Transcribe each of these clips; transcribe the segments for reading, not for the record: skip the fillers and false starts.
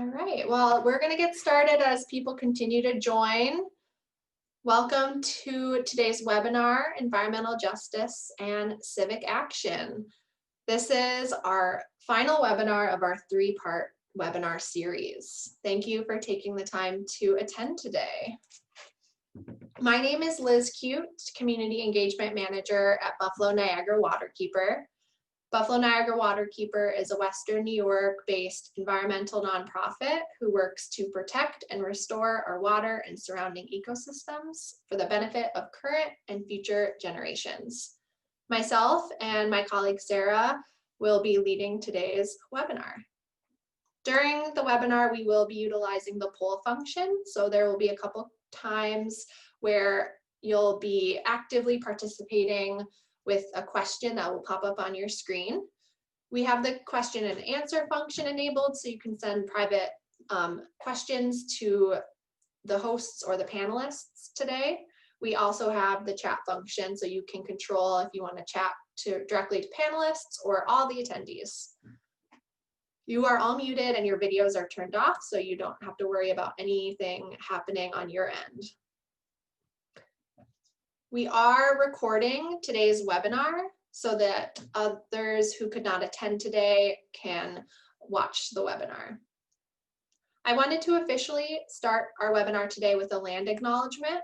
All right, well, we're going to get started as people continue to join. Welcome to today's webinar, Environmental Justice and Civic Action. This is our final webinar of our three-part webinar series. Thank you for taking the time to attend today. My name is Liz Cute, Community Engagement Manager at Buffalo Niagara Waterkeeper. Buffalo Niagara Waterkeeper is a Western New York-based environmental nonprofit who works to protect and restore our water and surrounding ecosystems for the benefit of current and future generations. Myself and my colleague Sarah will be leading today's webinar. During the webinar, we will be utilizing the poll function, so there will be a couple times where you'll be actively participating with a question that will pop up on your screen. We have the question and answer function enabled, so you can send private questions to the hosts or the panelists today. We also have the chat function, so you can control if you want to chat directly to panelists or all the attendees. You are all muted and your videos are turned off, so you don't have to worry about anything happening on your end. We are recording today's webinar so that others who could not attend today can watch the webinar. I wanted to officially start our webinar today with a land acknowledgement.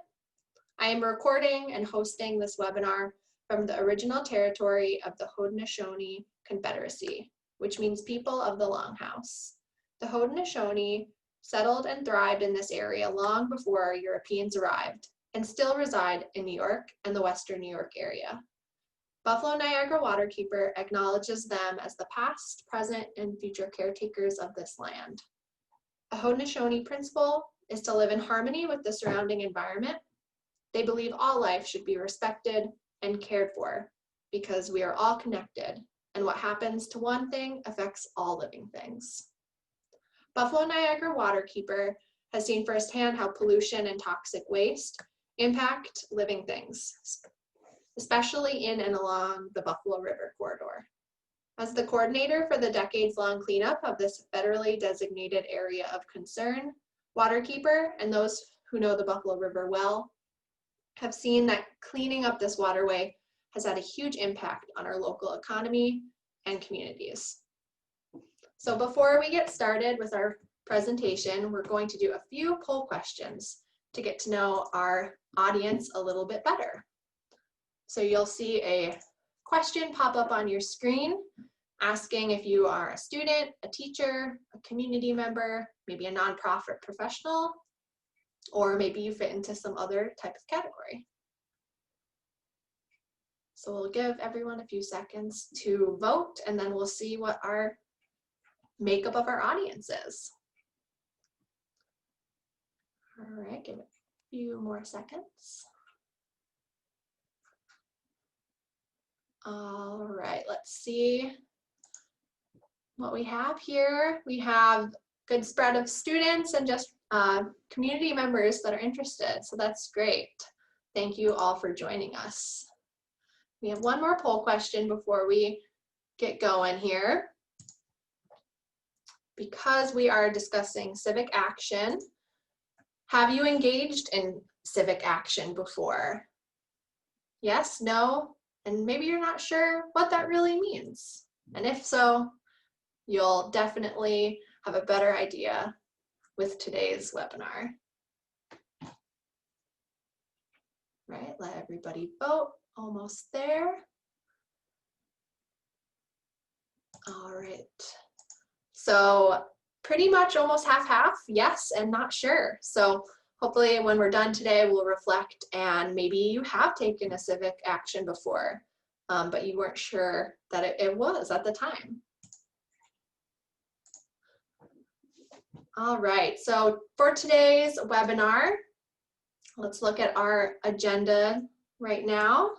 I am recording and hosting this webinar from the original territory of the Haudenosaunee Confederacy, which means people of the Longhouse. The Haudenosaunee settled and thrived in this area long before Europeans arrived, and still reside in New York and the Western New York area. Buffalo Niagara Waterkeeper acknowledges them as the past, present, and future caretakers of this land. A Haudenosaunee principle is to live in harmony with the surrounding environment. They believe all life should be respected and cared for because we are all connected, and what happens to one thing affects all living things. Buffalo Niagara Waterkeeper has seen firsthand how pollution and toxic waste impact living things, especially in and along the Buffalo River corridor. As the coordinator for the decades-long cleanup of this federally designated area of concern, Waterkeeper and those who know the Buffalo River well have seen that cleaning up this waterway has had a huge impact on our local economy and communities. So before we get started with our presentation, we're going to do a few poll questions to get to know our audience a little bit better. So you'll see a question pop up on your screen asking if you are a student, a teacher, a community member, maybe a nonprofit professional, or maybe you fit into some other type of category. So we'll give everyone a few seconds to vote, and then we'll see what our makeup of our audience is. All right, give it a few more seconds. All right, let's see what we have here. We have a good spread of students and just community members that are interested, so that's great. Thank you all for joining us. We have one more poll question before we get going here. Because we are discussing civic action, have you engaged in civic action before? Yes, no, and maybe you're not sure what that really means. And if so, you'll definitely have a better idea with today's webinar. Right, let everybody vote. Almost there. All right. So pretty much almost half-half, yes and not sure. So hopefully when we're done today, we'll reflect and maybe you have taken a civic action before, but you weren't sure that it was at the time. All right, so for today's webinar, let's look at our agenda right now.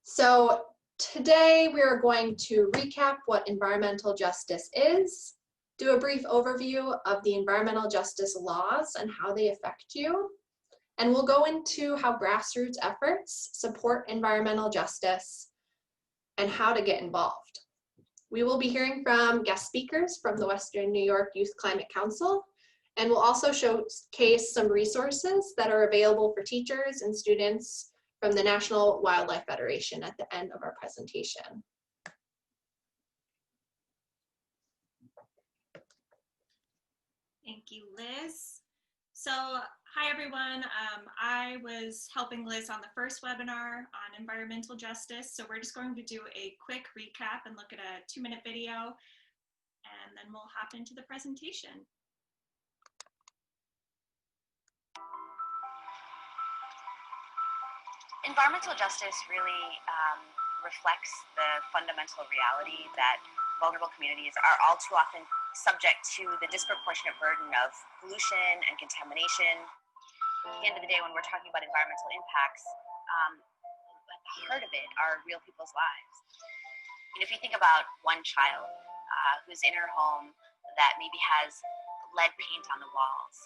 So today we are going to recap what environmental justice is, do a brief overview of the environmental justice laws and how they affect you, and we'll go into how grassroots efforts support environmental justice and how to get involved. We will be hearing from guest speakers from the Western New York Youth Climate Council, and we'll also showcase some resources that are available for teachers and students from the National Wildlife Federation at the end of our presentation. Thank you, Liz. So, hi everyone. I was helping Liz on the first webinar on environmental justice. So we're just going to do a quick recap and look at a 2-minute video, and then we'll hop into the presentation. Environmental justice really reflects the fundamental reality that vulnerable communities are all too often subject to the disproportionate burden of pollution and contamination. At the end of the day, when we're talking about environmental impacts, at the heart of it are real people's lives. And if you think about one child who's in her home that maybe has lead paint on the walls,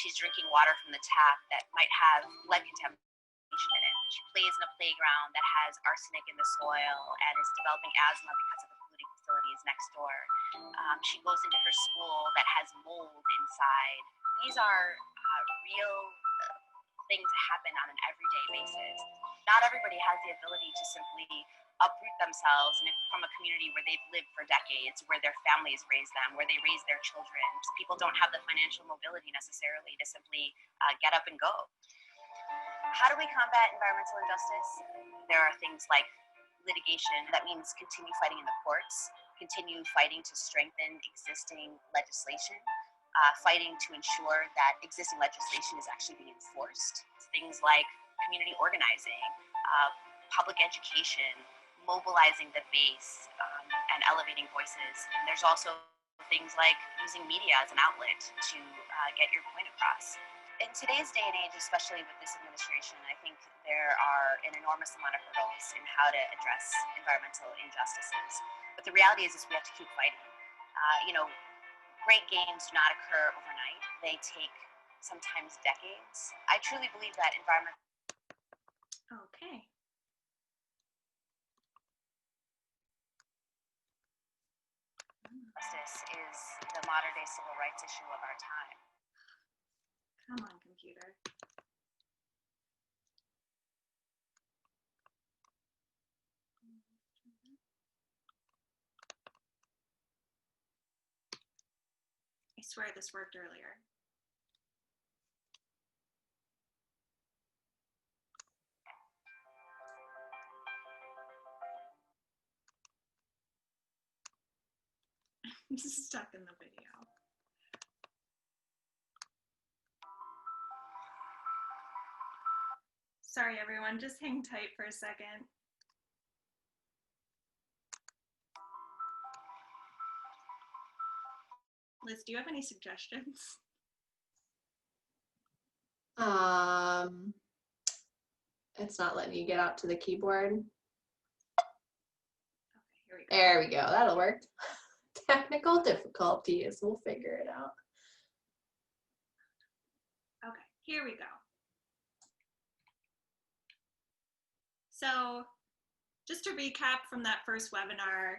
she's drinking water from the tap that might have lead contamination in it. She plays in a playground that has arsenic in the soil and is developing asthma because of the polluting facilities next door. She goes into her school that has mold inside. These are real things that happen on an everyday basis. Not everybody has the ability to simply uproot themselves from a community where they've lived for decades, where their families raise them, where they raise their children. People don't have the financial mobility necessarily to simply get up and go. How do we combat environmental injustice? There are things like litigation. That means continue fighting in the courts, continue fighting to strengthen existing legislation, fighting to ensure that existing legislation is actually being enforced. Things like community organizing, public education, mobilizing the base, and elevating voices. And there's also things like using media as an outlet to get your point across. In today's day and age, especially with this administration, I think there are an enormous amount of hurdles in how to address environmental injustices. But the reality is we have to keep fighting. Great gains do not occur overnight. They take sometimes decades. I truly believe that environmental... Okay. Justice is the modern day civil rights issue of our time. Come on, computer. I swear this worked earlier. I'm stuck in the video. Sorry, everyone, just hang tight for a second. Liz, do you have any suggestions? It's not letting you get out to the keyboard. Okay, here we go. There we go, that'll work. Technical difficulties, we'll figure it out. Okay, here we go. So just to recap from that first webinar,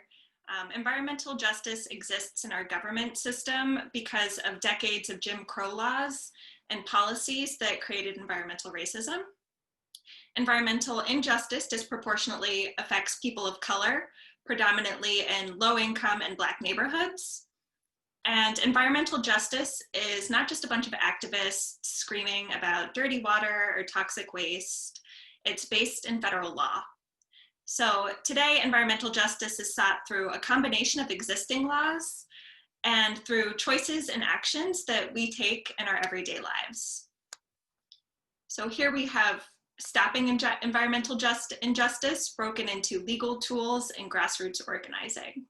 environmental justice exists in our government system because of decades of Jim Crow laws and policies that created environmental racism. Environmental injustice disproportionately affects people of color, predominantly in low-income and Black neighborhoods. And environmental justice is not just a bunch of activists screaming about dirty water or toxic waste. It's based in federal law. So today, environmental justice is sought through a combination of existing laws and through choices and actions that we take in our everyday lives. So here we have stopping environmental injustice broken into legal tools and grassroots organizing.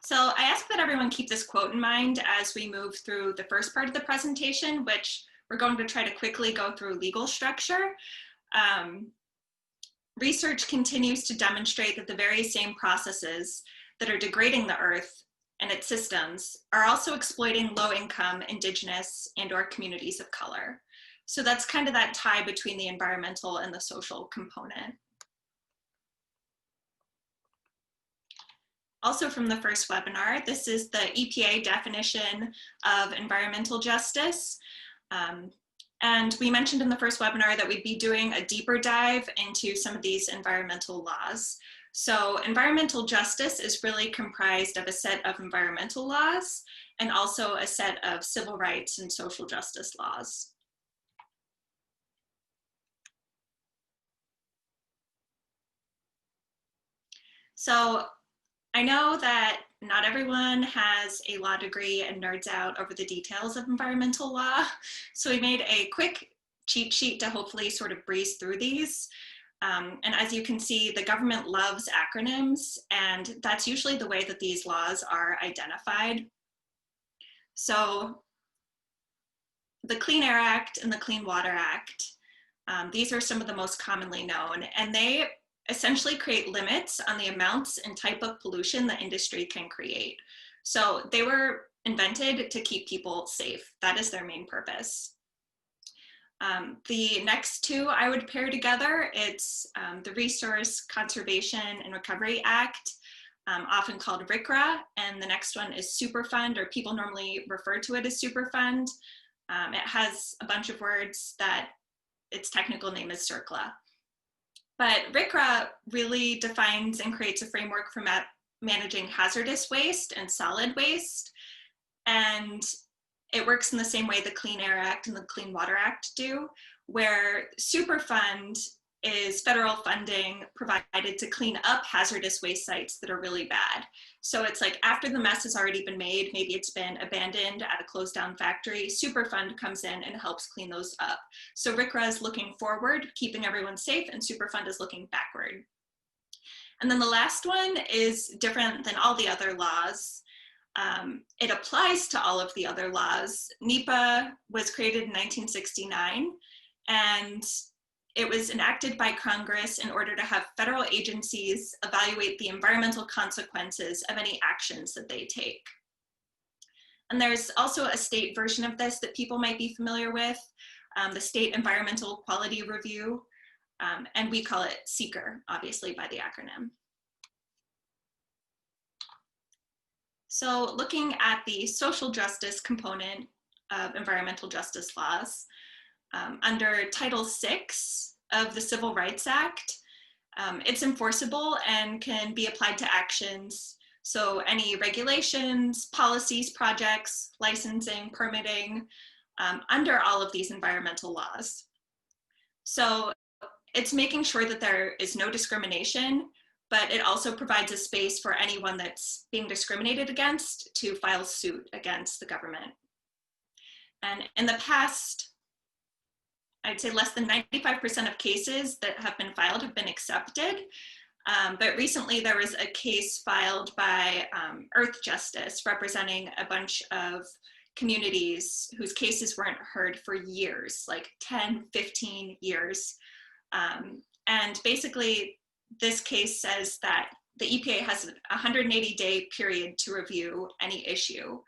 So I ask that everyone keep this quote in mind as we move through the first part of the presentation, which we're going to try to quickly go through legal structure. Research continues to demonstrate that the very same processes that are degrading the earth and its systems are also exploiting low-income, indigenous, and/or communities of color. So that's kind of that tie between the environmental and the social component. also from the first webinar. This is the EPA definition of environmental justice. And we mentioned in the first webinar that we'd be doing a deeper dive into some of these environmental laws. So environmental justice is really comprised of a set of environmental laws and also a set of civil rights and social justice laws. So I know that not everyone has a law degree and nerds out over the details of environmental law. So we made a quick cheat sheet to hopefully sort of breeze through these. And as you can see, the government loves acronyms, and that's usually the way that these laws are identified. So the Clean Air Act and the Clean Water Act, these are some of the most commonly known, and they essentially create limits on the amounts and type of pollution the industry can create. So they were invented to keep people safe. That is their main purpose. The next two I would pair together, it's the Resource Conservation and Recovery Act, often called RCRA, and the next one is Superfund, or people normally refer to it as Superfund. It has a bunch of words that its technical name is CERCLA. But RCRA really defines and creates a framework for managing hazardous waste and solid waste. And it works in the same way the Clean Air Act and the Clean Water Act do, where Superfund is federal funding provided to clean up hazardous waste sites that are really bad. So it's like after the mess has already been made, maybe it's been abandoned at a closed down factory, Superfund comes in and helps clean those up. So RCRA is looking forward, keeping everyone safe, and Superfund is looking backward. And then the last one is different than all the other laws. It applies to all of the other laws. NEPA was created in 1969, and it was enacted by Congress in order to have federal agencies evaluate the environmental consequences of any actions that they take. And there's also a state version of this that people might be familiar with, the State Environmental Quality Review, and we call it SEQR, obviously by the acronym. So looking at the social justice component of environmental justice laws, under Title VI of the Civil Rights Act, it's enforceable and can be applied to actions. So any regulations, policies, projects, licensing, permitting, under all of these environmental laws. So it's making sure that there is no discrimination, but it also provides a space for anyone that's being discriminated against to file suit against the government. And in the past, I'd say less than 95% of cases that have been filed have been accepted. But recently there was a case filed by Earth Justice representing a bunch of communities whose cases weren't heard for years, like 10, 15 years. And basically this case says that the EPA has a 180-day period to review any issue.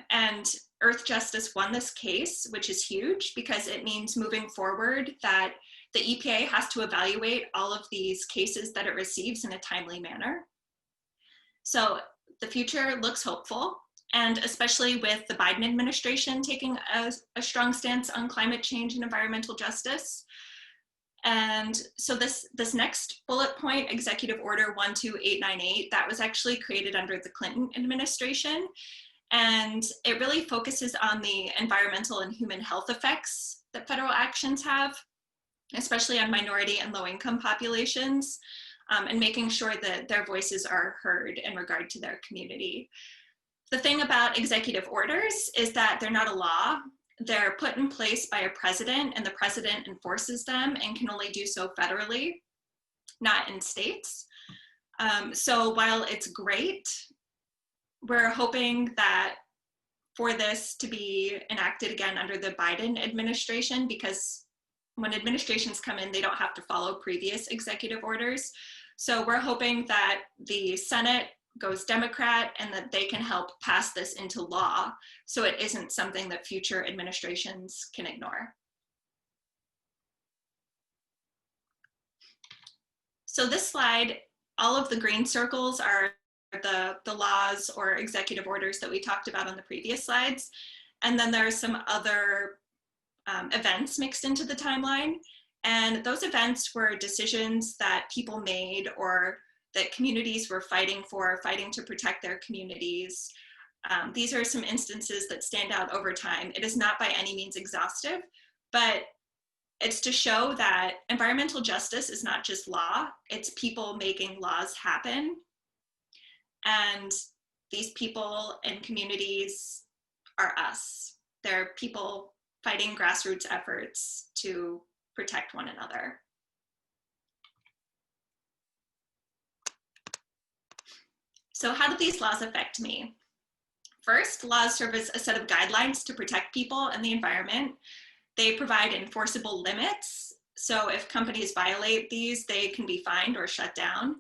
And Earth Justice won this case, which is huge because it means moving forward that the EPA has to evaluate all of these cases that it receives in a timely manner. So the future looks hopeful, and especially with the Biden administration taking a strong stance on climate change and environmental justice. And so this next bullet point, Executive Order 12898, that was actually created under the Clinton administration. And it really focuses on the environmental and human health effects that federal actions have, especially on minority and low-income populations, and making sure that their voices are heard in regard to their community. The thing about executive orders is that they're not a law. They're put in place by a president, and the president enforces them and can only do so federally, not in states. So while it's great, we're hoping that for this to be enacted again under the Biden administration, because when administrations come in, they don't have to follow previous executive orders. So we're hoping that the Senate goes Democrat and that they can help pass this into law so it isn't something that future administrations can ignore. So this slide, all of the green circles are the laws or executive orders that we talked about on the previous slides. And then there are some other events mixed into the timeline. And those events were decisions that people made or that communities were fighting to protect their communities. These are some instances that stand out over time. It is not by any means exhaustive, but it's to show that environmental justice is not just law, it's people making laws happen. And these people and communities are us. They're people fighting grassroots efforts to protect one another. So how do these laws affect me? First, laws serve as a set of guidelines to protect people and the environment. They provide enforceable limits. So if companies violate these, they can be fined or shut down.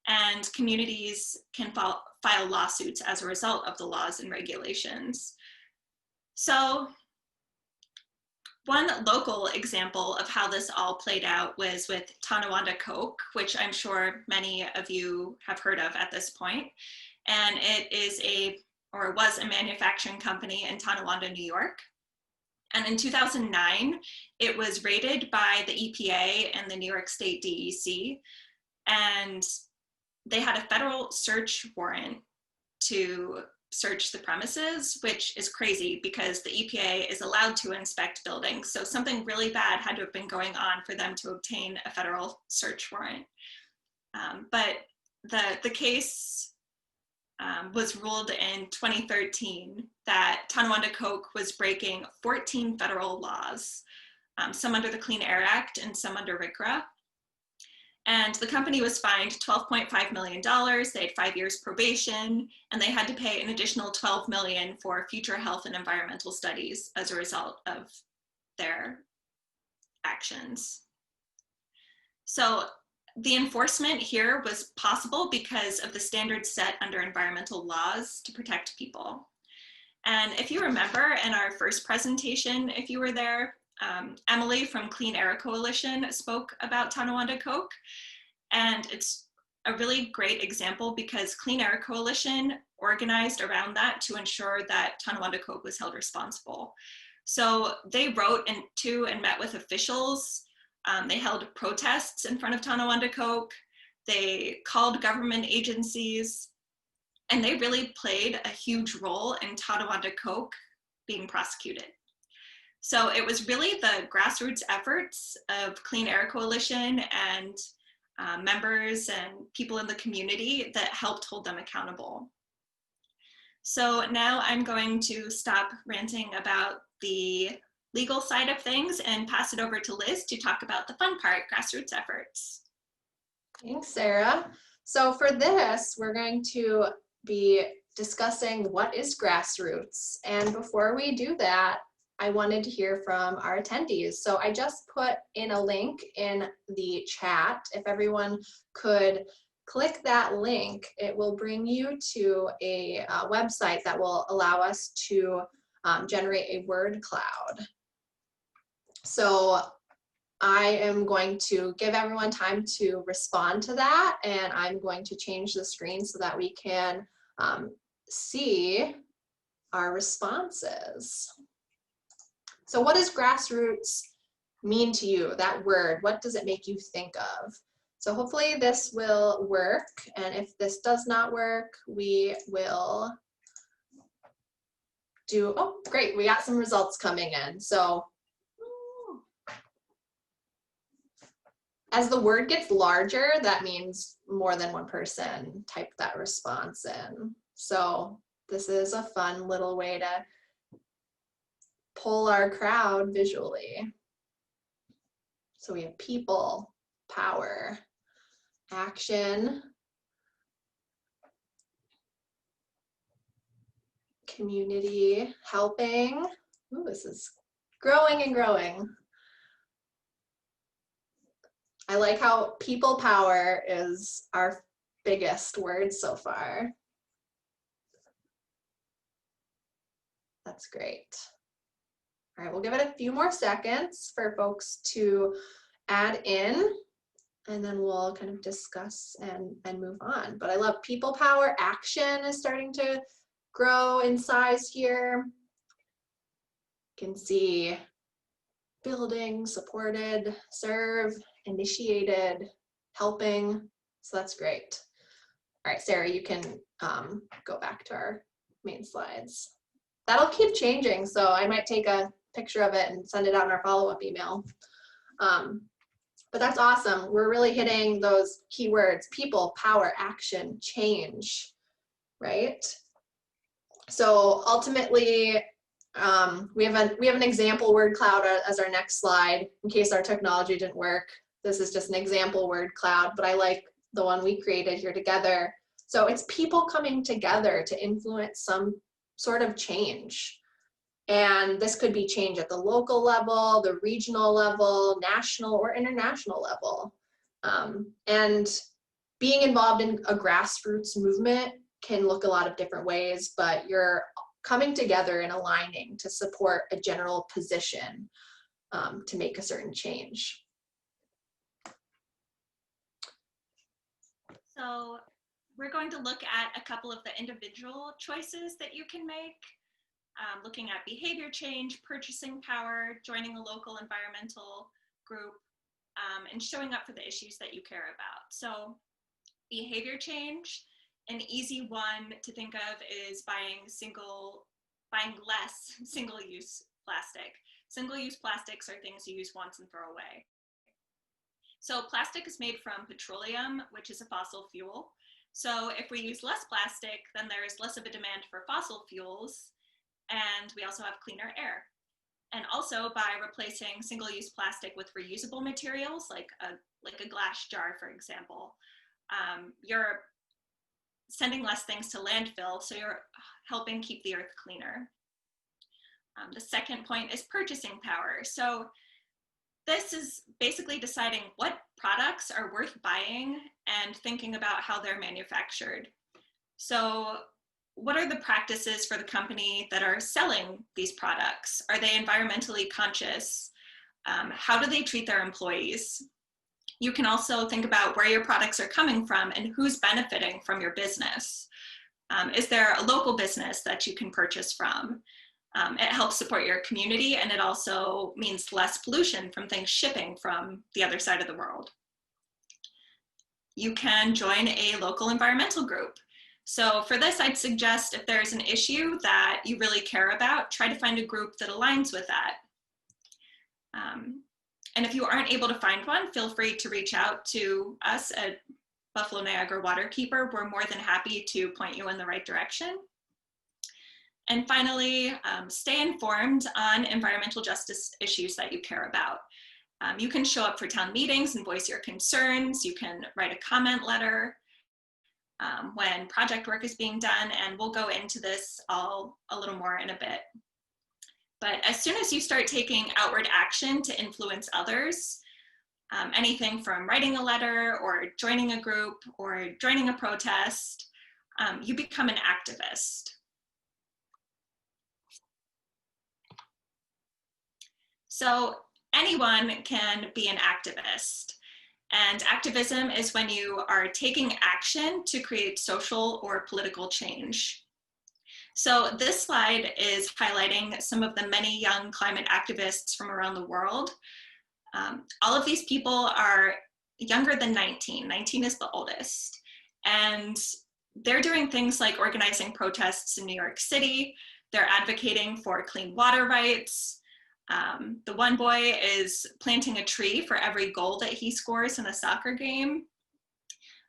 And communities can file lawsuits as a result of the laws and regulations. So one local example of how this all played out was with Tonawanda Coke, which I'm sure many of you have heard of at this point. And it is was a manufacturing company in Tonawanda, New York. And in 2009, it was raided by the EPA and the New York State DEC. And they had a federal search warrant to search the premises, which is crazy because the EPA is allowed to inspect buildings. So something really bad had to have been going on for them to obtain a federal search warrant. But the case was ruled in 2013 that Tonawanda Coke was breaking 14 federal laws, some under the Clean Air Act and some under RCRA. And the company was fined $12.5 million. They had 5 years probation, and they had to pay an additional $12 million for future health and environmental studies as a result of their actions. So the enforcement here was possible because of the standards set under environmental laws to protect people. And if you remember in our first presentation, if you were there, Emily from Clean Air Coalition spoke about Tonawanda Coke. And it's a really great example because Clean Air Coalition organized around that to ensure that Tonawanda Coke was held responsible. So they wrote to and met with officials. They held protests in front of Tonawanda Coke. They called government agencies, and they really played a huge role in Tonawanda Coke being prosecuted. So it was really the grassroots efforts of Clean Air Coalition and members and people in the community that helped hold them accountable. So now I'm going to stop ranting about the legal side of things and pass it over to Liz to talk about the fun part, grassroots efforts. Thanks, Sarah. So for this, we're going to be discussing what is grassroots. And before we do that, I wanted to hear from our attendees. So I just put in a link in the chat. If everyone could click that link, it will bring you to a website that will allow us to generate a word cloud. So I am going to give everyone time to respond to that, and I'm going to change the screen so that we can see our responses. So what does grassroots mean to you, that word? What does it make you think of? So hopefully this will work, and if this does not work, we will do, oh great, we got some results coming in. So as the word gets larger, that means more than one person typed that response in. So this is a fun little way to pull our crowd visually. So we have people, power, action, community, helping. Ooh, this is growing and growing. I like how people power is our biggest word so far. That's great. All right, we'll give it a few more seconds for folks to add in. and then we'll kind of discuss and move on. But I love people power. Action is starting to grow in size here. You can see building, supported, serve, initiated, helping. So that's great. All right, Sarah, you can go back to our main slides. That'll keep changing, so I might take a picture of it and send it out in our follow-up email. But that's awesome. We're really hitting those keywords: people, power, action, change, right? So ultimately, we have an example word cloud as our next slide in case our technology didn't work. This is just an example word cloud, but I like the one we created here together. So it's people coming together to influence some sort of change. And this could be change at the local level, the regional level, national or international level. And being involved in a grassroots movement can look a lot of different ways, but you're coming together and aligning to support a general position to make a certain change. So we're going to look at a couple of the individual choices that you can make, looking at behavior change, purchasing power, joining a local environmental group, and showing up for the issues that you care about. So behavior change, an easy one to think of is buying less single-use plastic. Single-use plastics are things you use once and throw away. So plastic is made from petroleum, which is a fossil fuel. So if we use less plastic, then there is less of a demand for fossil fuels, and we also have cleaner air. And also by replacing single-use plastic with reusable materials, like a glass jar, for example, you're sending less things to landfill, so you're helping keep the earth cleaner. The second point is purchasing power. So this is basically deciding what products are worth buying and thinking about how they're manufactured. So what are the practices for the company that are selling these products? Are they environmentally conscious? How do they treat their employees? You can also think about where your products are coming from and who's benefiting from your business. Is there a local business that you can purchase from? It helps support your community, and it also means less pollution from things shipping from the other side of the world. You can join a local environmental group. So for this, I'd suggest if there's an issue that you really care about, try to find a group that aligns with that. And if you aren't able to find one, feel free to reach out to us at Buffalo Niagara Waterkeeper. We're more than happy to point you in the right direction. And finally, stay informed on environmental justice issues that you care about. You can show up for town meetings and voice your concerns. You can write a comment letter when project work is being done, and we'll go into this all a little more in a bit. But as soon as you start taking outward action to influence others, anything from writing a letter or joining a group or joining a protest, you become an activist. So anyone can be an activist. And activism is when you are taking action to create social or political change. So this slide is highlighting some of the many young climate activists from around the world. All of these people are younger than 19. 19 is the oldest. And they're doing things like organizing protests in New York City. They're advocating for clean water rights. The one boy is planting a tree for every goal that he scores in a soccer game.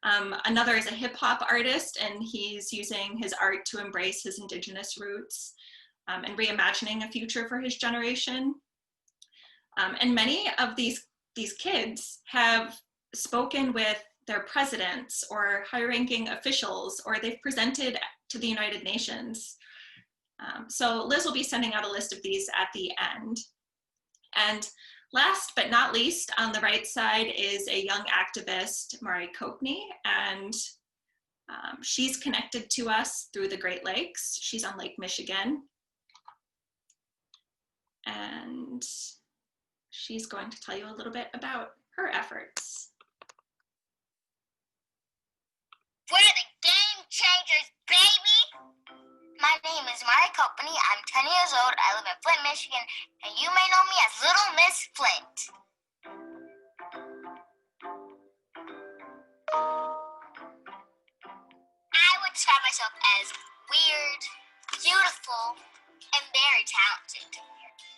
Another is a hip hop artist, and he's using his art to embrace his indigenous roots and reimagining a future for his generation. And many of these kids have spoken with their presidents or high-ranking officials, or they've presented to the United Nations. So Liz will be sending out a list of these at the end. And last but not least, on the right side is a young activist, Mari Kopney, and she's connected to us through the Great Lakes. She's on Lake Michigan. And she's going to tell you a little bit about her efforts. Avengers, baby! My name is Mari Company. I'm 10 years old. I live in Flint, Michigan, and you may know me as Little Miss Flint. I would describe myself as weird, beautiful, and very talented.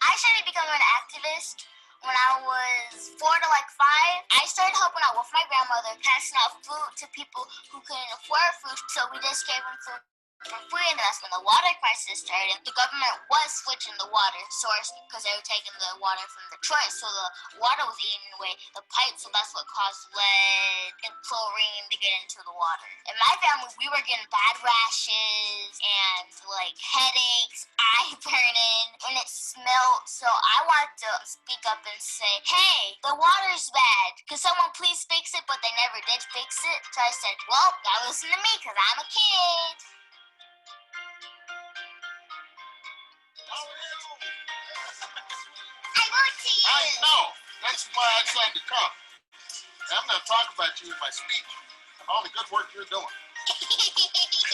I started becoming an activist when I was 4 to 5. I started helping out with my grandmother, passing out food to people who couldn't afford food, so we just gave them food for free, and that's when the water crisis started. The government was switching the water source because they were taking the water from Detroit, so the water was eating away the pipes, so that's what caused lead and chlorine to get into the water. In my family, we were getting bad rashes and headaches, eye burning, and it smelled, so I wanted to speak up and say, hey, the water's bad. Could someone please fix it? But they never did fix it, so I said, well, gotta listen to me because I'm a kid. I wrote to you. I know. That's why I decided to come. I'm going to talk about you in my speech. All the good work you're doing.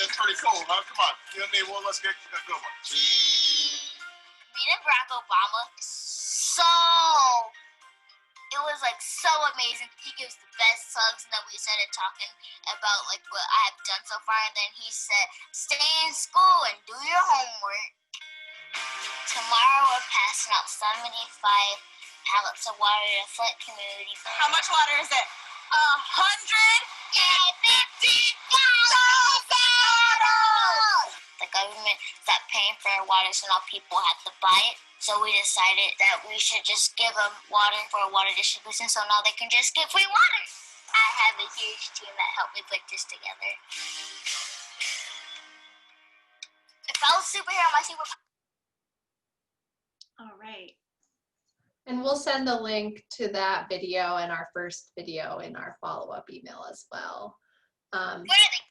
It's pretty cool, huh? Come on. You and me, well, let's get a good one. Meeting Barack Obama is it was so amazing. He gives the best hugs, and then we started talking about what I have done so far, and then he said, stay in school and do your homework. Tomorrow we're passing out 75 pallets of water to the Flint community. How much water is it? 150 gallons! The government stopped paying for our water, so now people have to buy it. So we decided that we should just give them water for water distribution, so now they can just get free water. I have a huge team that helped me put this together. If I was a superhero, my superpower. All right. And we'll send the link to that video and our first video in our follow-up email as well. Where are they?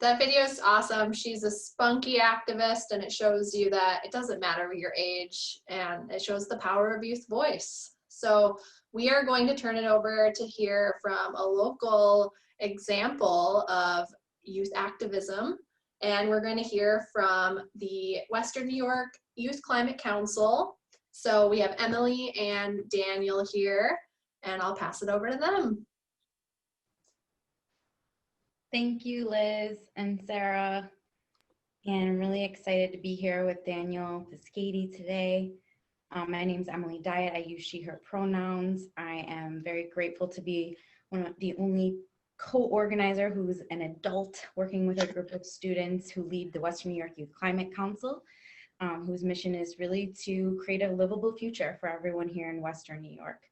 That video is awesome. She's a spunky activist, and it shows you that it doesn't matter your age, and it shows the power of youth voice. So we are going to turn it over to hear from a local example of youth activism, and we're going to hear from the Western New York Youth Climate Council. So we have Emily and Daniel here, and I'll pass it over to them. Thank you, Liz and Sarah. And I'm really excited to be here with Daniel Piscati today. My name is Emily Dyat. I use she, her pronouns. I am very grateful to be one of the only co-organizer who's an adult working with a group of students who lead the Western New York Youth Climate Council, whose mission is really to create a livable future for everyone here in Western New York.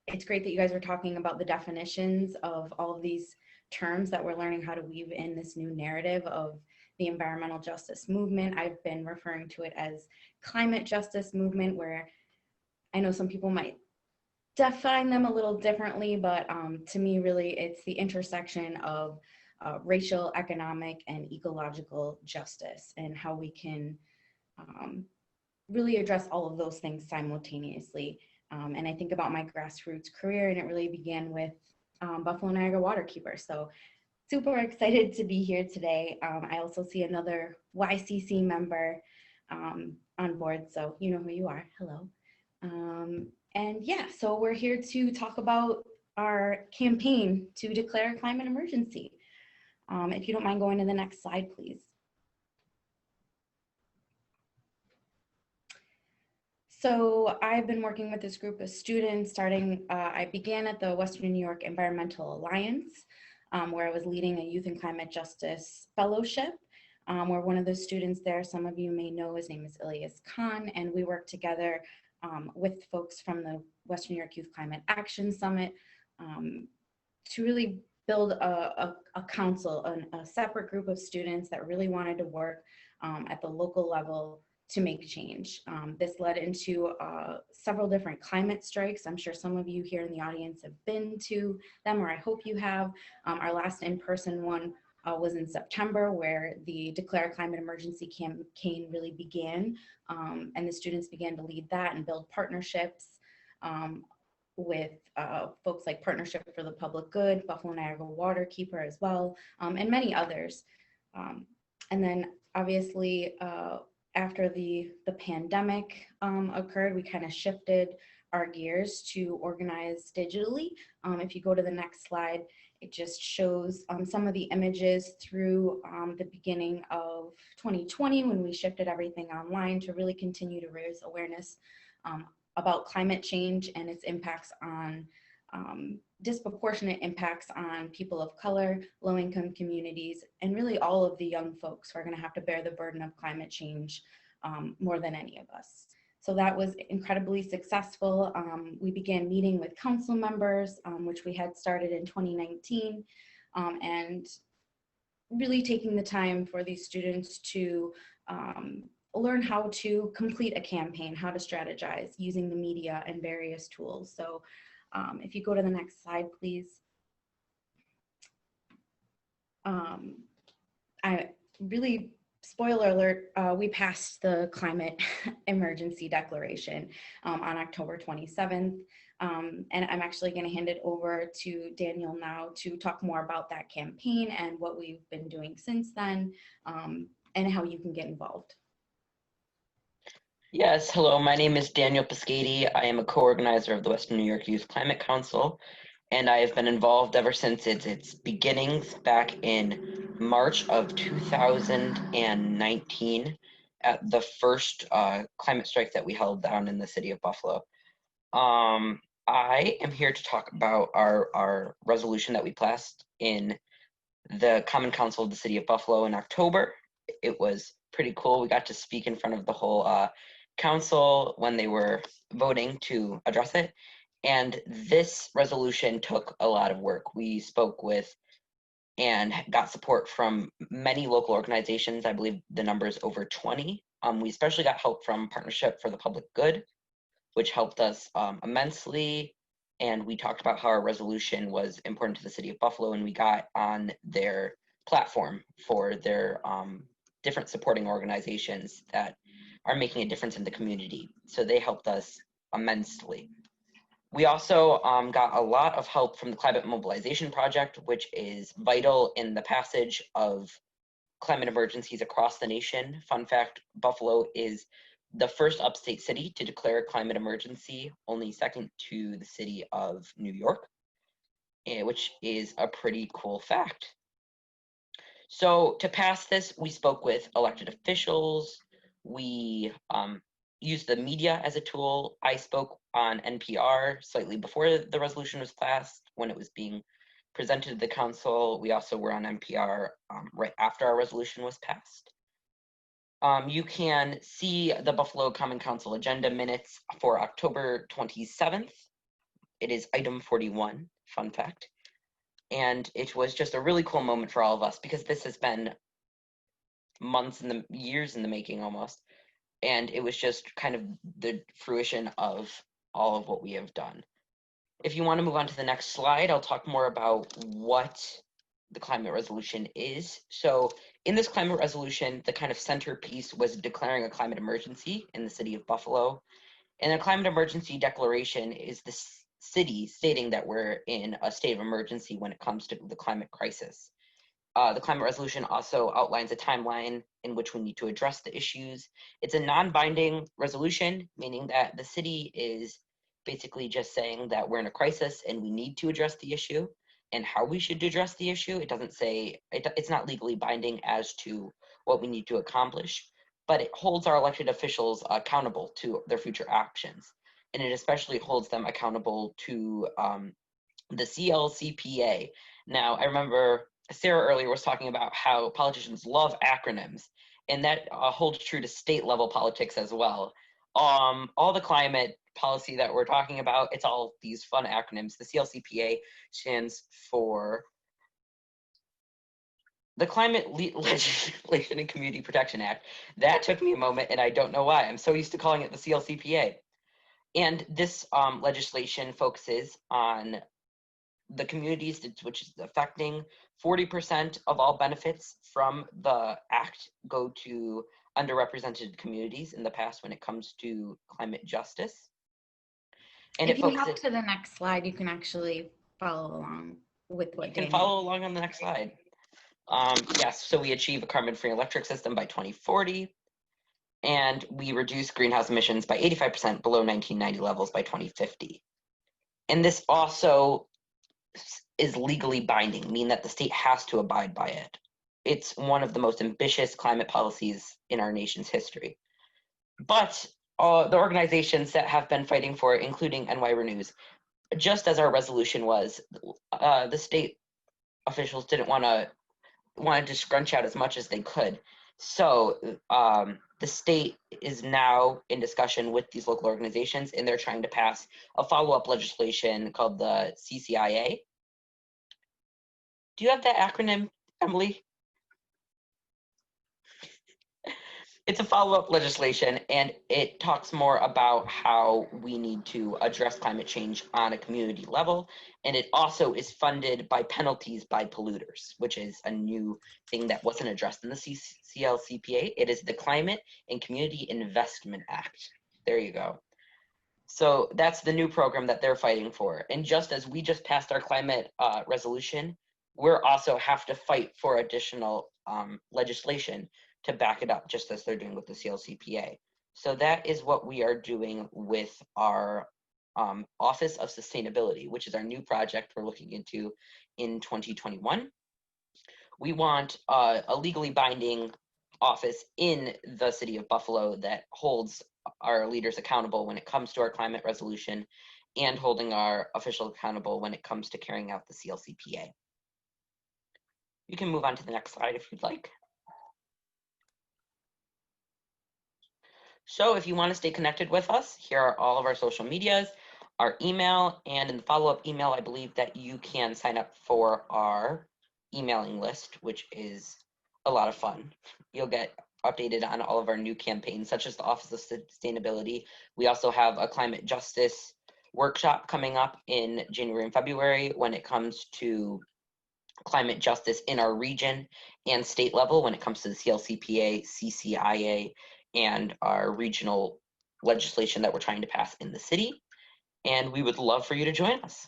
It's great that you guys are talking about the definitions of all of these terms that we're learning how to weave in this new narrative of the environmental justice movement. I've been referring to it as climate justice movement, where I know some people might define them a little differently, but to me, really, it's the intersection of racial, economic, and ecological justice, and how we can really address all of those things simultaneously. And I think about my grassroots career, and it really began with Buffalo Niagara Waterkeeper. So super excited to be here today. I also see another YCC member on board, so you know who you are. Hello. And yeah, so we're here to talk about our campaign to declare a climate emergency. If you don't mind going to the next slide, please. So I've been working with this group of students starting, I began at the Western New York Environmental Alliance, where I was leading a Youth and Climate Justice Fellowship, where one of the students there, some of you may know, his name is Ilyas Khan, and we worked together with folks from the Western New York Youth Climate Action Summit to really build a council, a separate group of students that really wanted to work at the local level to make change. This led into several different climate strikes. I'm sure some of you here in the audience have been to them, or I hope you have. Our last in-person one was in September, where the Declare a Climate Emergency campaign really began, and the students began to lead that and build partnerships with folks like Partnership for the Public Good, Buffalo Niagara Waterkeeper as well, and many others. And then obviously after the pandemic occurred, we kind of shifted our gears to organize digitally. If you go to the next slide, it just shows some of the images through the beginning of 2020 when we shifted everything online to really continue to raise awareness about climate change and its impacts on disproportionate impacts on people of color, low-income communities, and really all of the young folks who are going to have to bear the burden of climate change more than any of us. So that was incredibly successful. We began meeting with council members, which we had started in 2019, and really taking the time for these students to learn how to complete a campaign, how to strategize using the media and various tools. So if you go to the next slide, please. I really, spoiler alert, we passed the climate emergency declaration on October 27th. And I'm actually going to hand it over to Daniel now to talk more about that campaign and what we've been doing since then, and how you can get involved. Yes, hello, my name is Daniel Piscati. I am a co-organizer of the Western New York Youth Climate Council, and I have been involved ever since its beginnings back in March of 2019 at the first climate strike that we held down in the city of Buffalo. I am here to talk about our resolution that we passed in the Common Council of the city of Buffalo in October. It was pretty cool. We got to speak in front of the whole council when they were voting to address it. And this resolution took a lot of work. We spoke with and got support from many local organizations. I believe the number is over 20. We especially got help from Partnership for the Public Good, which helped us immensely. And we talked about how our resolution was important to the city of Buffalo, and we got on their platform for their different supporting organizations that are making a difference in the community. So they helped us immensely. We also got a lot of help from the Climate Mobilization Project, which is vital in the passage of climate emergencies across the nation. Fun fact, Buffalo is the first upstate city to declare a climate emergency, only second to the city of New York, which is a pretty cool fact. So to pass this, we spoke with elected officials. We used the media as a tool. I spoke on NPR slightly before the resolution was passed when it was being presented to the council. We also were on NPR right after our resolution was passed. You can see the Buffalo Common Council agenda minutes for October 27th. It is item 41, fun fact. And it was just a really cool moment for all of us because this has been months and the years in the making almost. And it was just kind of the fruition of all of what we have done. If you want to move on to the next slide, I'll talk more about what the climate resolution is. So in this climate resolution, the kind of centerpiece was declaring a climate emergency in the city of Buffalo. And a climate emergency declaration is the city stating that we're in a state of emergency when it comes to the climate crisis. The climate resolution also outlines a timeline in which we need to address the issues. It's a non-binding resolution, meaning that the city is basically just saying that we're in a crisis and we need to address the issue and how we should address the issue. It doesn't say, it's not legally binding as to what we need to accomplish, but it holds our elected officials accountable to their future actions. And it especially holds them accountable to the CLCPA. Now, I remember Sarah earlier was talking about how politicians love acronyms, and that holds true to state level politics as well. All the climate policy that we're talking about, it's all these fun acronyms. The CLCPA stands for the Climate Legislation and Community Protection Act. That took me a moment, and I don't know why. I'm so used to calling it the CLCPA. And this legislation focuses on the communities which is affecting 40% of all benefits from the act go to underrepresented communities in the past when it comes to climate justice. And if it you focuses. hop to the next slide, you can actually follow along with what You can Daniel. follow along on the next slide. Yes, so we achieve a carbon-free electric system by 2040, and we reduce greenhouse emissions by 85% below 1990 levels by 2050. And this also is legally binding, meaning that the state has to abide by it. It's one of the most ambitious climate policies in our nation's history. But the organizations that have been fighting for it, including NY Renews, just as our resolution was, the state officials didn't wanted to scrunch out as much as they could. So the state is now in discussion with these local organizations, and they're trying to pass a follow-up legislation called the CCIA. Do you have that acronym, Emily? It's a follow-up legislation, and it talks more about how we need to address climate change on a community level, and it also is funded by penalties by polluters, which is a new thing that wasn't addressed in the CLCPA. It is the Climate and Community Investment Act. There you go. So that's the new program that they're fighting for. And just as we just passed our climate resolution, we're also have to fight for additional legislation to back it up, just as they're doing with the CLCPA. So that is what we are doing with our Office of Sustainability, which is our new project we're looking into in 2021. We want a legally binding office in the city of Buffalo that holds our leaders accountable when it comes to our climate resolution and holding our officials accountable when it comes to carrying out the CLCPA. You can move on to the next slide if you'd like. So if you want to stay connected with us, here are all of our social medias, our email, and in the follow-up email, I believe that you can sign up for our emailing list, which is a lot of fun. You'll get updated on all of our new campaigns, such as the Office of Sustainability. We also have a climate justice workshop coming up in January and February when it comes to climate justice in our region and state level when it comes to the CLCPA, CCIA, and our regional legislation that we're trying to pass in the city. And we would love for you to join us.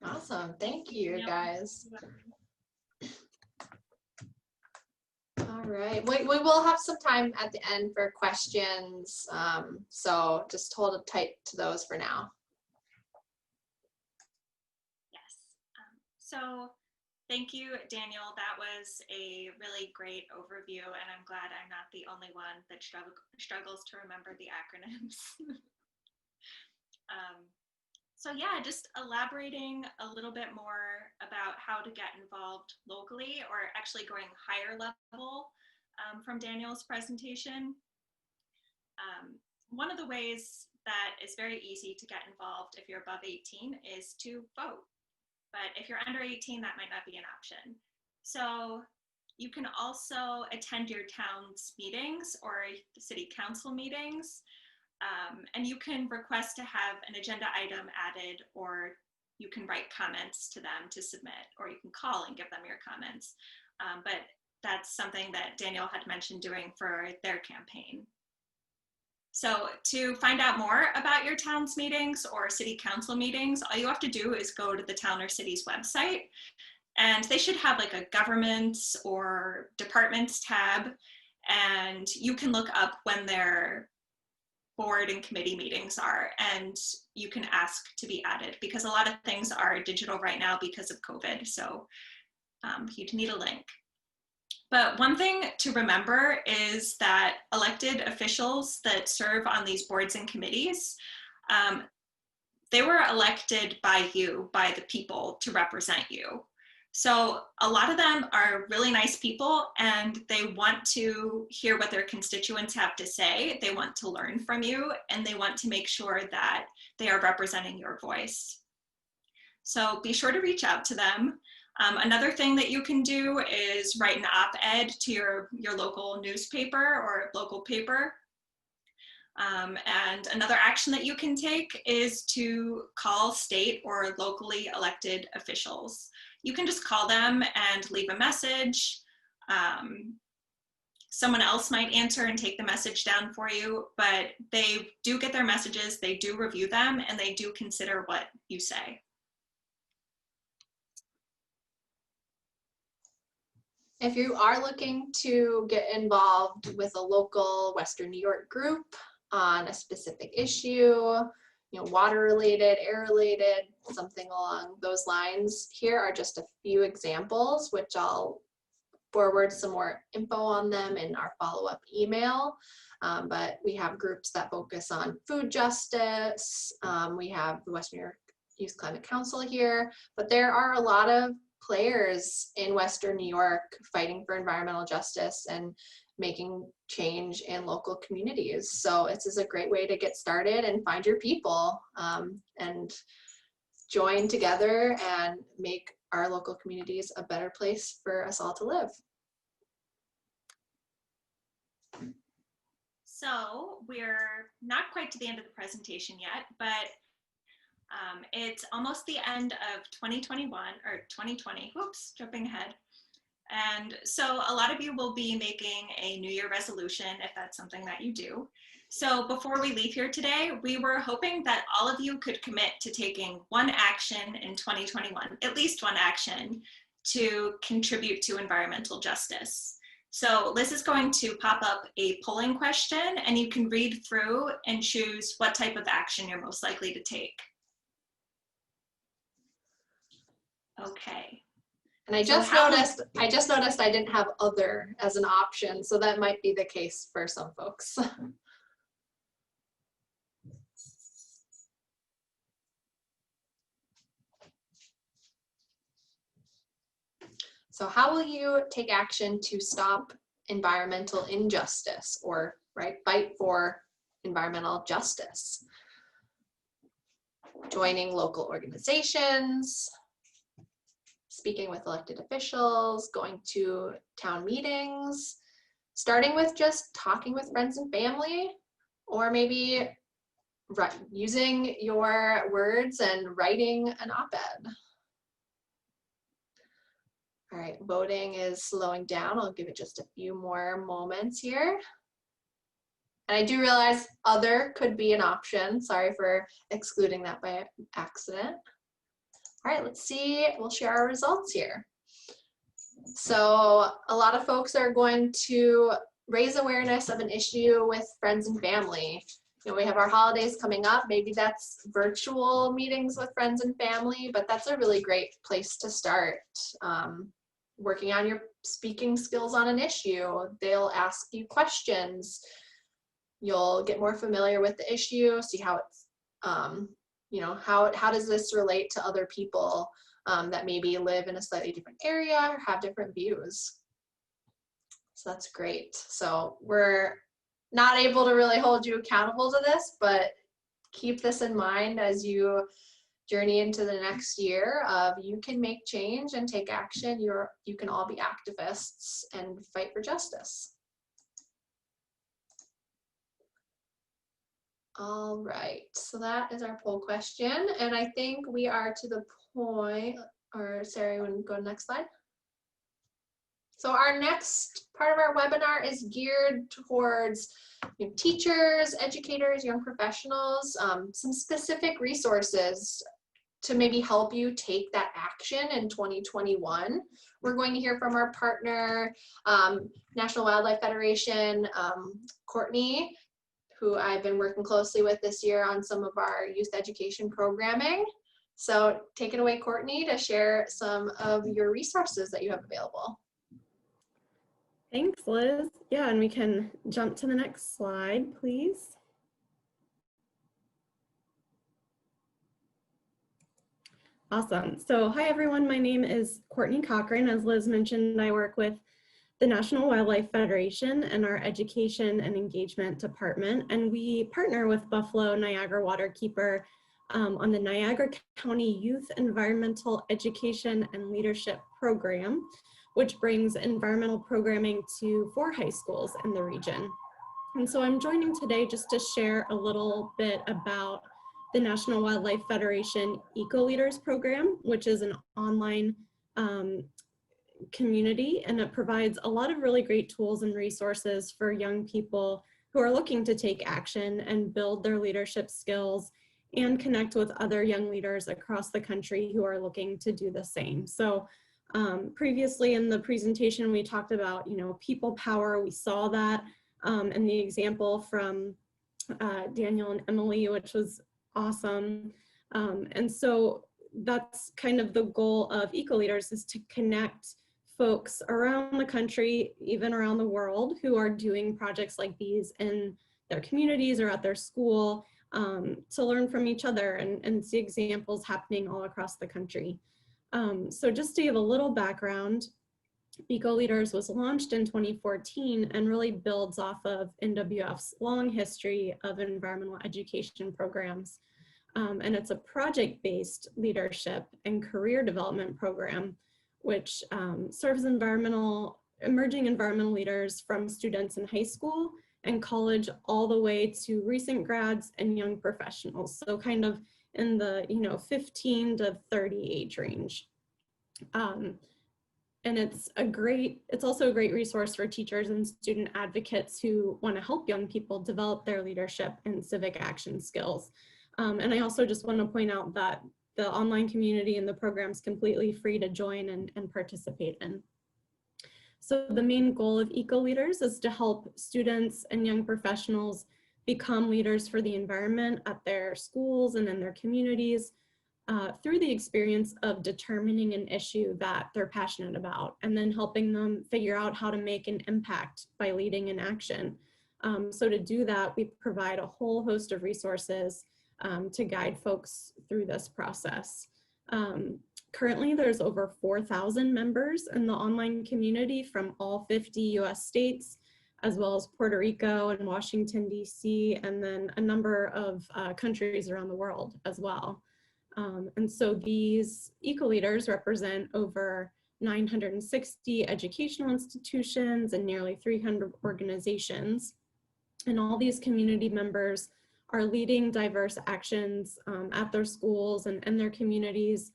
Awesome. Thank you, guys. All right. We will have some time at the end for questions. So just hold tight to those for now. Yes. So thank you, Daniel. That was a really great overview, and I'm glad I'm not the only one that struggles to remember the acronyms. So yeah, just elaborating a little bit more about how to get involved locally, or actually going higher level from Daniel's presentation. One of the ways that is very easy to get involved if you're above 18 is to vote. But if you're under 18, that might not be an option. So you can also attend your town's meetings or city council meetings. And you can request to have an agenda item added, or you can write comments to them to submit, or you can call and give them your comments. But that's something that Daniel had mentioned doing for their campaign. So to find out more about your town's meetings or city council meetings, all you have to do is go to the town or city's website, and they should have like a governments or departments tab, and you can look up when their board and committee meetings are, and you can ask to be added, because a lot of things are digital right now because of COVID, so you'd need a link. But one thing to remember is that elected officials that serve on these boards and committees, they were elected by you, by the people, to represent you. So a lot of them are really nice people, and they want to hear what their constituents have to say. They want to learn from you, and they want to make sure that they are representing your voice. So be sure to reach out to them. Another thing that you can do is write an op-ed to your local newspaper or local paper. And another action that you can take is to call state or locally elected officials. You can just call them and leave a message. someone else might answer and take the message down for you, but they do get their messages, they do review them, and they do consider what you say. If you are looking to get involved with a local Western New York group on a specific issue, you know, water related, air related, something along those lines, here are just a few examples, which I'll forward some more info on them in our follow-up email. But we have groups that focus on food justice. We have the Western New York Youth Climate Council here, but there are a lot of players in Western New York fighting for environmental justice and making change in local communities. So this is a great way to get started and find your people and join together and make our local communities a better place for us all to live. So we're not quite to the end of the presentation yet, but it's almost the end of 2021 or 2020, whoops, jumping ahead. And so a lot of you will be making a New Year resolution if that's something that you do. So before we leave here today, we were hoping that all of you could commit to taking one action in 2021, at least one action, to contribute to environmental justice. So Liz is going to pop up a polling question, and you can read through and choose what type of action you're most likely to take. Okay. And I just noticed I didn't have other as an option, so that might be the case for some folks. So how will you take action to stop environmental injustice or fight for environmental justice? Joining local organizations, speaking with elected officials, going to town meetings, starting with just talking with friends and family, or maybe using your words and writing an op-ed. All right, voting is slowing down. I'll give it just a few more moments here. And I do realize other could be an option. Sorry for excluding that by accident. All right, let's see, we'll share our results here. So a lot of folks are going to raise awareness of an issue with friends and family. You know, we have our holidays coming up. Maybe that's virtual meetings with friends and family, but that's a really great place to start. Working on your speaking skills on an issue. They'll ask you questions. You'll get more familiar with the issue, see how it's, you know, how does this relate to other people that maybe live in a slightly different area or have different views. So that's great. So we're not able to really hold you accountable to this, but keep this in mind as you journey into the next year of you can make change and take action. You can all be activists and fight for justice. All right, so that is our poll question. And I think we are to the point, or Sarah, you want to go to the next slide? So our next part of our webinar is geared towards teachers, educators, young professionals, some specific resources to maybe help you take that action in 2021. We're going to hear from our partner, National Wildlife Federation, Courtney, who I've been working closely with this year on some of our youth education programming. So take it away, Courtney, to share some of your resources that you have available. Thanks, Liz. Yeah, and we can jump to the next slide, please. Awesome. So hi, everyone. My name is Courtney Cochran. As Liz mentioned, I work with the National Wildlife Federation and our Education and Engagement Department, and we partner with Buffalo Niagara Waterkeeper on the Niagara County Youth Environmental Education and Leadership Program, which brings environmental programming to 4 high schools in the region. And so I'm joining today just to share a little bit about the National Wildlife Federation EcoLeaders program, which is an online community, and it provides a lot of really great tools and resources for young people who are looking to take action and build their leadership skills and connect with other young leaders across the country who are looking to do the same. So previously in the presentation, we talked about, people power. We saw that in the example from Daniel and Emily, which was awesome. And so that's kind of the goal of EcoLeaders, is to connect folks around the country, even around the world, who are doing projects like these in their communities or at their school, to learn from each other and see examples happening all across the country. So just to give a little background, EcoLeaders was launched in 2014 and really builds off of NWF's long history of environmental education programs. And it's a project-based leadership and career development program, which serves emerging environmental leaders from students in high school and college all the way to recent grads and young professionals. So kind of in the 15 to 30 age range. And it's also a great resource for teachers and student advocates who want to help young people develop their leadership and civic action skills. And I also just want to point out that the online community and the program is completely free to join and participate in. So the main goal of EcoLeaders is to help students and young professionals become leaders for the environment at their schools and in their communities through the experience of determining an issue that they're passionate about, and then helping them figure out how to make an impact by leading in action. So to do that, we provide a whole host of resources to guide folks through this process. Currently, there's over 4,000 members in the online community from all 50 US states, as well as Puerto Rico and Washington, DC, and then a number of countries around the world as well. And so these EcoLeaders represent over 960 educational institutions and nearly 300 organizations. And all these community members are leading diverse actions at their schools and their communities,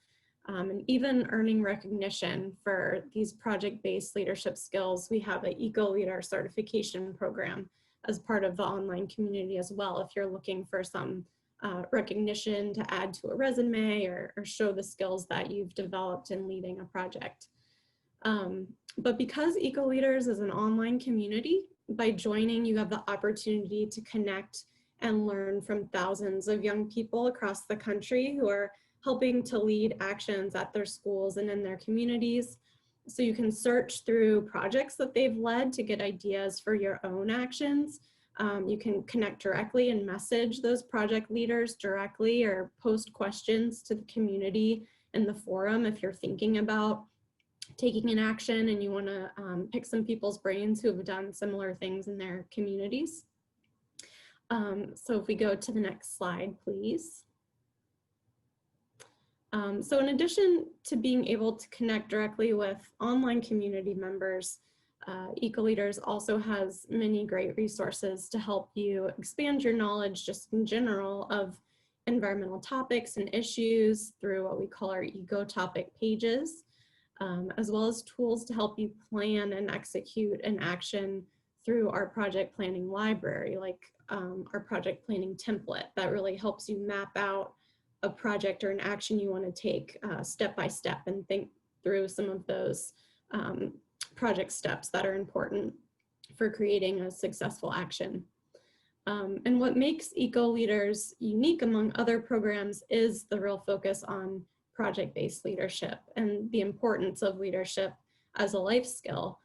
and even earning recognition for these project-based leadership skills. We have an EcoLeader certification program as part of the online community as well, if you're looking for some recognition to add to a resume or show the skills that you've developed in leading a project. But because EcoLeaders is an online community, by joining, you have the opportunity to connect and learn from thousands of young people across the country who are helping to lead actions at their schools and in their communities. So you can search through projects that they've led to get ideas for your own actions. You can connect directly and message those project leaders directly, or post questions to the community in the forum if you're thinking about taking an action and you want to pick some people's brains who have done similar things in their communities. So if we go to the next slide, please. So in addition to being able to connect directly with online community members, EcoLeaders also has many great resources to help you expand your knowledge just in general of environmental topics and issues through what we call our eco topic pages, as well as tools to help you plan and execute an action through our project planning library, like our project planning template that really helps you map out a project or an action you want to take step by step and think through some of those project steps that are important for creating a successful action. And what makes EcoLeaders unique among other programs is the real focus on project-based leadership and the importance of leadership as a life skill.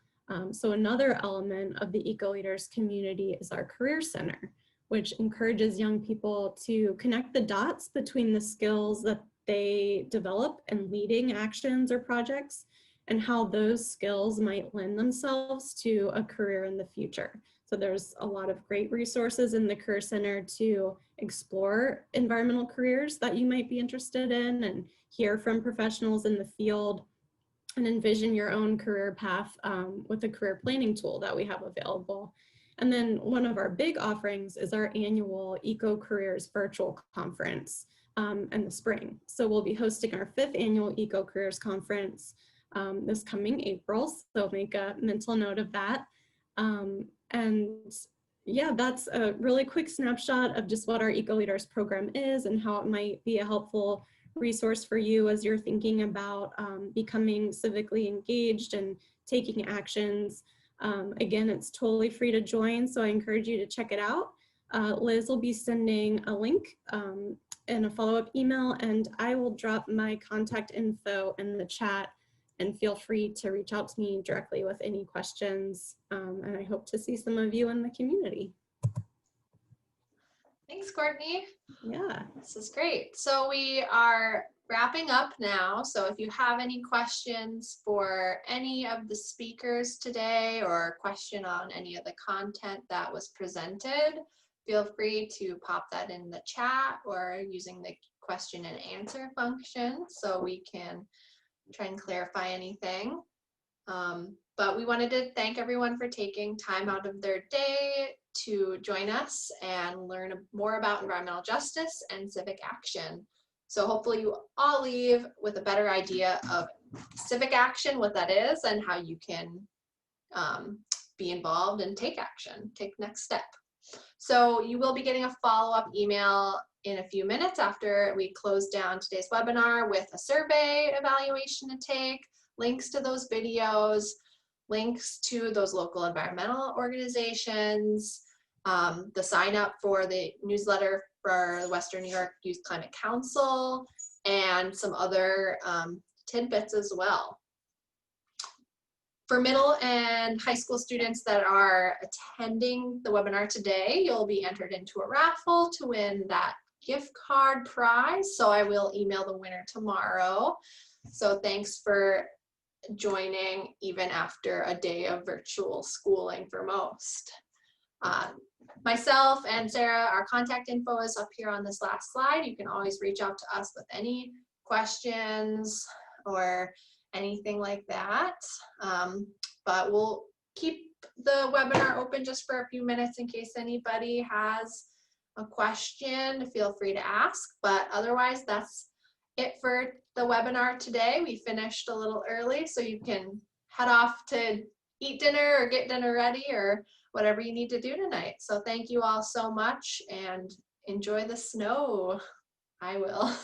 So another element of the EcoLeaders community is our Career Center, which encourages young people to connect the dots between the skills that they develop in leading actions or projects and how those skills might lend themselves to a career in the future. So there's a lot of great resources in the Career Center to explore environmental careers that you might be interested in and hear from professionals in the field and envision your own career path with a career planning tool that we have available. And then one of our big offerings is our annual Eco Careers virtual conference in the spring. So we'll be hosting our 5th annual Eco Careers conference this coming April, so make a mental note of that. And yeah, that's a really quick snapshot of just what our EcoLeaders program is and how it might be a helpful resource for you as you're thinking about becoming civically engaged and taking actions. Again, it's totally free to join, so I encourage you to check it out. Liz will be sending a link in a follow-up email, and I will drop my contact info in the chat, and feel free to reach out to me directly with any questions. And I hope to see some of you in the community. Thanks, Courtney. Yeah. This is great. So we are wrapping up now. So if you have any questions for any of the speakers today or a question on any of the content that was presented, feel free to pop that in the chat or using the question and answer function so we can try and clarify anything. But we wanted to thank everyone for taking time out of their day to join us and learn more about environmental justice and civic action. So hopefully you all leave with a better idea of civic action, what that is, and how you can be involved and take action, take the next step. So you will be getting a follow-up email in a few minutes after we close down today's webinar with a survey evaluation to take, links to those videos, links to those local environmental organizations, the sign up for the newsletter for the Western New York Youth Climate Council, and some other tidbits as well. For middle and high school students that are attending the webinar today, you'll be entered into a raffle to win that gift card prize. So I will email the winner tomorrow. So thanks for joining even after a day of virtual schooling for most. Myself and Sarah, our contact info is up here on this last slide. You can always reach out to us with any questions or anything like that. But we'll keep the webinar open just for a few minutes in case anybody has a question. Feel free to ask, but otherwise that's it for the webinar today. We finished a little early, so you can head off to eat dinner or get dinner ready or whatever you need to do tonight. So thank you all so much and enjoy the snow. I will.